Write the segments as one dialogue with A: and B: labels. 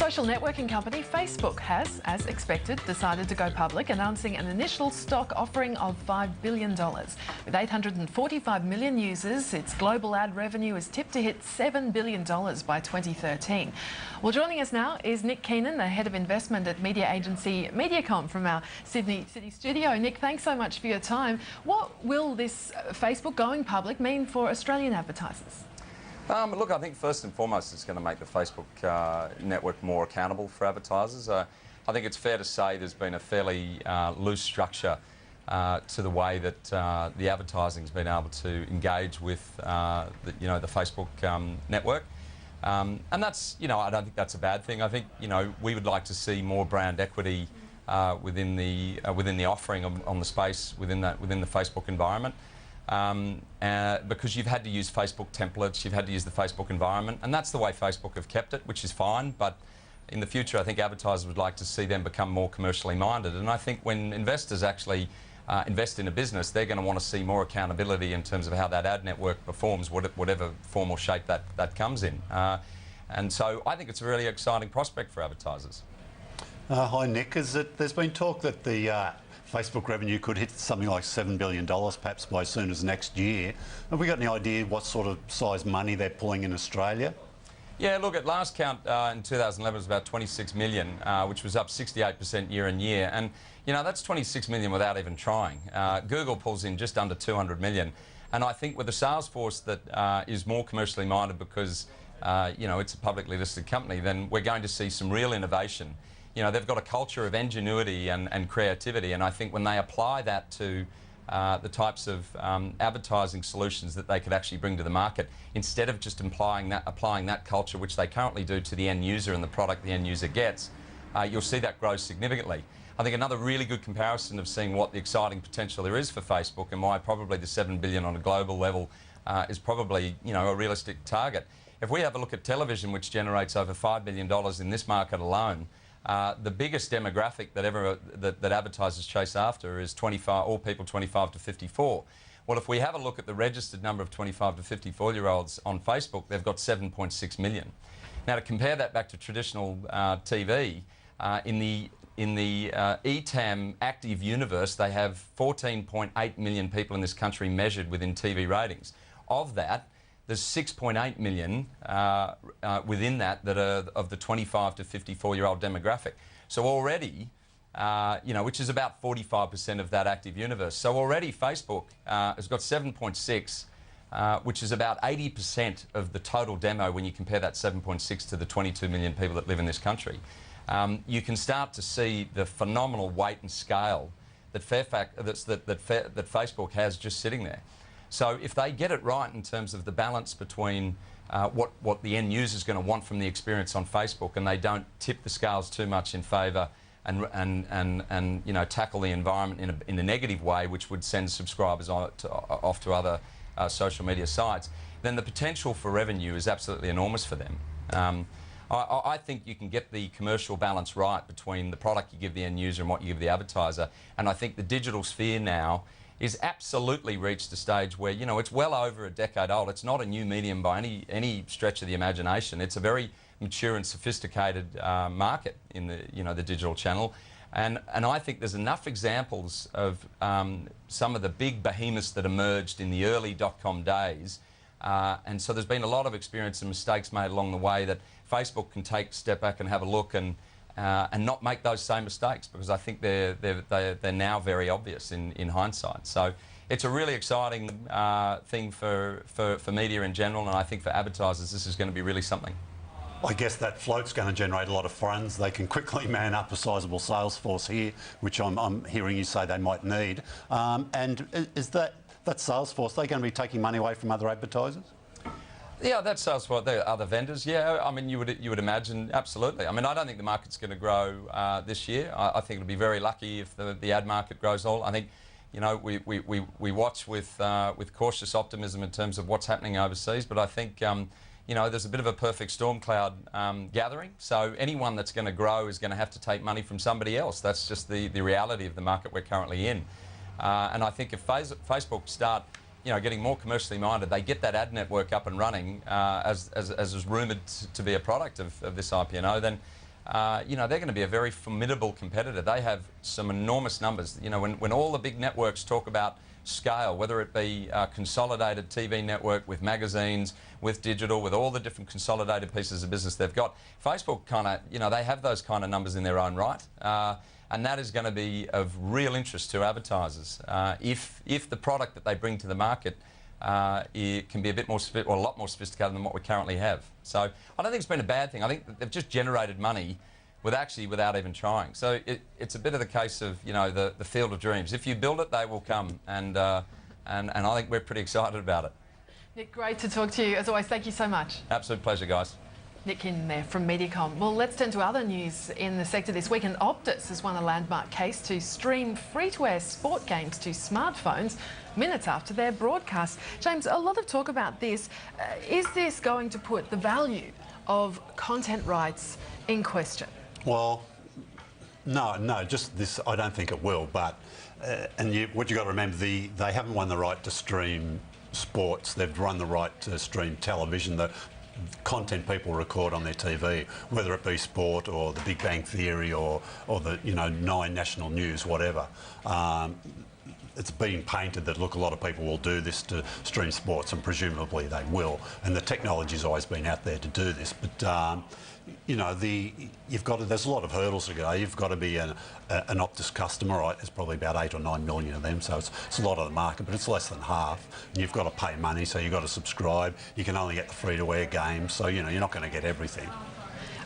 A: Social networking company Facebook has, as expected, decided to go public, announcing an initial stock offering of $5 billion. With 845 million users, its global ad revenue is tipped to hit $7 billion by 2013. Well, joining us now is Nick Keenan, the head of investment at media agency Mediacom from our Sydney City studio. Nick, thanks so much for your time. What will this Facebook going public mean for Australian advertisers?
B: Look, I think first and foremost it's going to make the Facebook network more accountable for advertisers. I think it's fair to say there's been a fairly loose structure to the way that the advertising's been able to engage with the Facebook network. And that's, I don't think that's a bad thing. I think, we would like to see more brand equity within the offering on the space within the Facebook environment. Because you've had to use Facebook templates, you've had to use the Facebook environment, and that's the way Facebook have kept it, which is fine. But in the future, I think advertisers would like to see them become more commercially minded. And I think when investors actually invest in a business, they're going to want to see more accountability in terms of how that ad network performs, whatever form or shape that comes in. And so I think it's a really exciting prospect for advertisers.
C: Hi, Nick. There's been talk that the Facebook revenue could hit something like $7 billion perhaps by as soon as next year. Have we got any idea what sort of size money they're pulling in Australia?
B: Yeah, look, at last count in 2011 it was about 26 million, which was up 68% year on year. And, that's 26 million without even trying. Google pulls in just under 200 million. And I think with a sales force that is more commercially minded because, it's a publicly listed company, then we're going to see some real innovation. They've got a culture of ingenuity and creativity, and I think when they apply that to the types of advertising solutions that they could actually bring to the market, instead of just applying that culture, which they currently do, to the end user and the product the end user gets, you'll see that grow significantly. I think another really good comparison of seeing what the exciting potential there is for Facebook and why probably the $7 billion on a global level is probably a realistic target. If we have a look at television, which generates over $5 billion in this market alone, the biggest demographic that advertisers chase after is all people 25 to 54. Well, if we have a look at the registered number of 25 to 54-year-olds on Facebook, they've got 7.6 million. Now, to compare that back to traditional TV, in the ETAM active universe, they have 14.8 million people in this country measured within TV ratings. Of that, there's 6.8 million within that are of the 25 to 54-year-old demographic. So already, which is about 45% of that active universe. So already Facebook has got 7.6, which is about 80% of the total demo when you compare that 7.6 to the 22 million people that live in this country. You can start to see the phenomenal weight and scale that Facebook has just sitting there. So if they get it right in terms of the balance between what the end user is going to want from the experience on Facebook, and they don't tip the scales too much in favour and tackle the environment in a negative way, which would send subscribers off to other social media sites, then the potential for revenue is absolutely enormous for them. I think you can get the commercial balance right between the product you give the end user and what you give the advertiser, and I think the digital sphere now is absolutely reached a stage where, it's well over a decade old. It's not a new medium by any stretch of the imagination. It's a very mature and sophisticated market in the digital channel. And I think there's enough examples of some of the big behemoths that emerged in the early dot-com days. And so there's been a lot of experience and mistakes made along the way that Facebook can take a step back and have a look and not make those same mistakes, because I think they're now very obvious in hindsight. So it's a really exciting thing for media in general, and I think for advertisers this is going to be really something.
C: I guess that float's going to generate a lot of funds. They can quickly man up a sizable sales force here, which I'm hearing you say they might need. And is that sales force, they're going to be taking money away from other advertisers?
B: Yeah, that sales for the other vendors. Yeah, I mean, you would imagine, absolutely. I mean, I don't think the market's going to grow this year. I think it'll be very lucky if the ad market grows all. I think, we watch with cautious optimism in terms of what's happening overseas. But I think, there's a bit of a perfect storm cloud gathering. So anyone that's going to grow is going to have to take money from somebody else. That's just the reality of the market we're currently in. And I think if Facebook start getting more commercially minded, they get that ad network up and running as is rumoured to be a product of this IPO, then you know, they're going to be a very formidable competitor. They have some enormous numbers. You know, when all the big networks talk about scale, whether it be a consolidated TV network with magazines, with digital, with all the different consolidated pieces of business they've got, Facebook kind of, you know, they have those kind of numbers in their own right. And that is going to be of real interest to advertisers. If the product that they bring to the market it can be a bit more, or a lot more sophisticated than what we currently have. So I don't think it's been a bad thing. I think they've just generated money without even trying. So it's a bit of the case of, you know, the field of dreams. If you build it, they will come, and I think we're pretty excited about it.
A: Nick, great to talk to you. As always, thank you so much.
B: Absolute pleasure, guys.
A: Nick in there from Mediacom. Well, let's turn to other news in the sector this week. And Optus has won a landmark case to stream free-to-air sport games to smartphones minutes after their broadcast. James, a lot of talk about this. Is this going to put the value of content rights in question?
C: Well, no, just this, I don't think it will. But what you got to remember, they haven't won the right to stream sports. They've won the right to stream television. The content people record on their TV, whether it be sport or the Big Bang Theory or the 9 national news, whatever. It's been painted that, look, a lot of people will do this to stream sports, and presumably they will. And the technology's always been out there to do this. But you know, there's a lot of hurdles to go. You've got to be an Optus customer, right? There's probably about 8 or 9 million of them, so it's a lot of the market, but it's less than half. And you've got to pay money, so you've got to subscribe. You can only get the free-to-air games, so you know you're not going to get everything.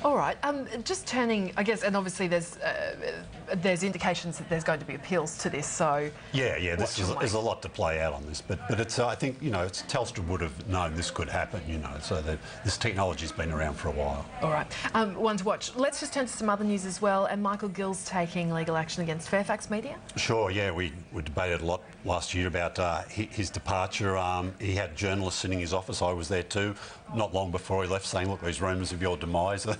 A: All right, just turning, I guess, and obviously there's indications that there's going to be appeals to this, so... Yeah, there's a lot to play out on this, but it's, I think, you know, Telstra would have known this could happen, you know, so that this technology's been around for a while. All right, one to watch. Let's just turn to some other news as well, and Michael Gill's taking legal action against Fairfax Media?
C: Sure, yeah, we debated a lot last year about his departure. He had journalists sitting in his office, I was there too, not long before he left, saying, look, these rumours of your demise, are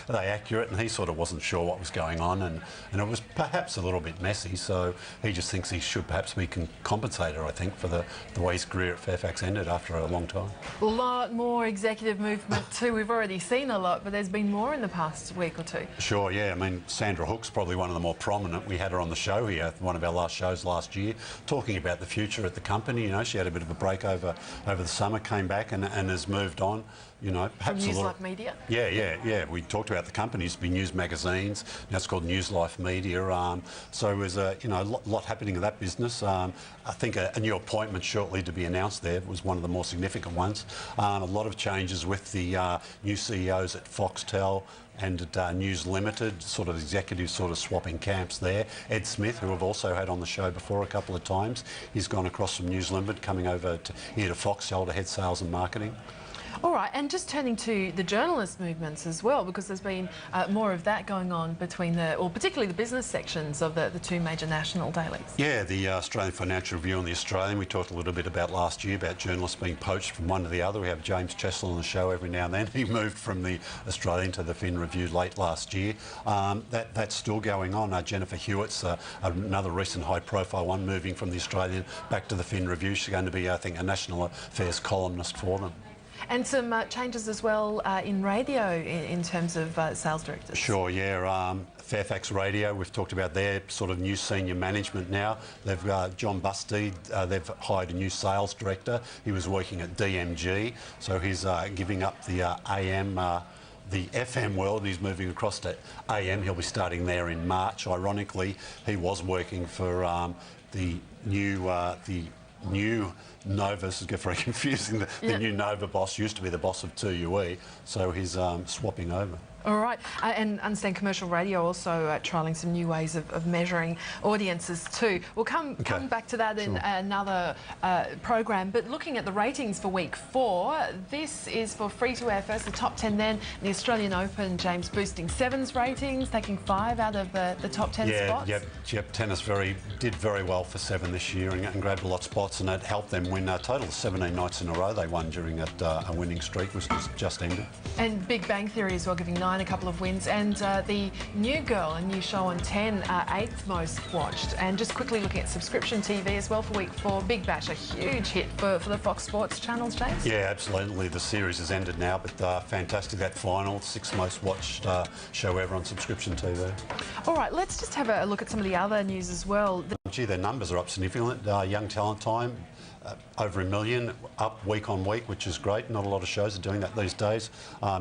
C: they accurate? And he sort of wasn't sure what was going on, and it was perhaps a little bit messy, so he just thinks he should perhaps be compensated, I think, for the way his career at Fairfax ended after a long time.
A: A lot more executive movement too. We've already seen a lot, but there's been more in the past week or two.
C: Sure, yeah. I mean, Sandra Hook's probably one of the more prominent. We had her on the show here, one of our last shows last year, talking about the future at the company. You know, she had a bit of a break over the summer, came back and has moved on. You know, perhaps
A: from News Life Media?
C: Yeah. We talked about the company. It used to be News Magazines. Now it's called News Life Media. So there's a lot happening in that business. I think a new appointment shortly to be announced there was one of the more significant ones. A lot of changes with the new CEOs at Foxtel and at News Limited, sort of executives sort of swapping camps there. Ed Smith, who I've also had on the show before a couple of times, he's gone across from News Limited, coming over here to Foxtel to head sales and marketing.
A: All right, and just turning to the journalist movements as well, because there's been more of that going on between particularly the business sections of the two major national dailies. Yeah, the Australian Financial Review and the Australian, we talked a little bit about last year about journalists being poached from one to the other. We have James Chesler on the show every now and then. He moved from the Australian to the Fin Review late last year. That's still going on. Jennifer Hewitt's another recent high-profile one, moving from the Australian back to the Fin Review. She's going to be, I think, a national affairs columnist for them. And some changes as well in radio in terms of sales directors. Sure, yeah. Fairfax Radio, we've talked about their sort of new senior management now. They've got John Bustey, they've hired a new sales director. He was working at DMG, so he's giving up the AM, the FM world, and he's moving across to AM. He'll be starting there in March. Ironically, he was working for the new Nova, this is very confusing, the new Nova boss used to be the boss of 2UE, so he's swapping over. All right, and understand commercial radio also trialling some new ways of measuring audiences too. We'll come back to that in another program, but looking at the ratings for week 4, this is for free-to-air first, the top 10 then, the Australian Open, James boosting Seven's ratings, taking 5 out of the top 10 spots. Yep, tennis did very well for Seven this year and grabbed a lot of spots, and it helped them win a total of 17 nights in a row they won during a winning streak, which was just ended. And Big Bang Theory as well, giving 9 9, a couple of wins, and the New Girl, a new show on 10, 8th most watched. And just quickly looking at subscription TV as well for week 4, Big Bash, a huge hit for the Fox Sports channels, James?
C: Yeah, absolutely. The series has ended now, but fantastic, that final, 6th most watched show ever on subscription TV.
A: All right, let's just have a look at some of the other news as well.
C: Gee, their numbers are up significantly. Young Talent Time, over 1 million, up week on week, which is great. Not a lot of shows are doing that these days.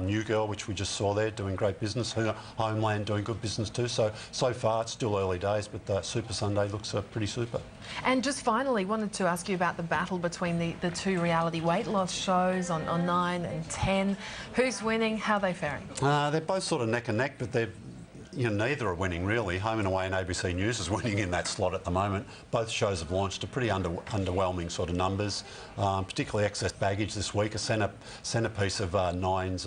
C: New Girl, which we just saw there, doing great business. Homeland doing good business too. So far, it's still early days, but Super Sunday looks pretty super.
A: And just finally, wanted to ask you about the battle between the two reality weight loss shows on 9 and 10. Who's winning? How are they faring?
C: They're both sort of neck and neck, but they're neither are winning really. Home and Away and ABC News is winning in that slot at the moment. Both shows have launched to pretty underwhelming sort of numbers, particularly Excess Baggage this week, a centrepiece of Nine's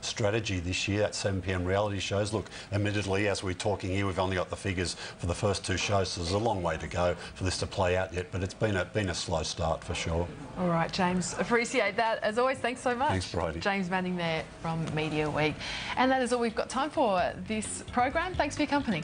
C: strategy this year, at 7 p.m. reality shows. Look, admittedly, as we're talking here, we've only got the figures for the first 2 shows, so there's a long way to go for this to play out yet, but it's been a slow start for sure.
A: All right, James, appreciate that. As always, thanks so much.
C: Thanks, Bridie.
A: James Manning there from Media Week. And that is all we've got time for this program. Thanks for your company.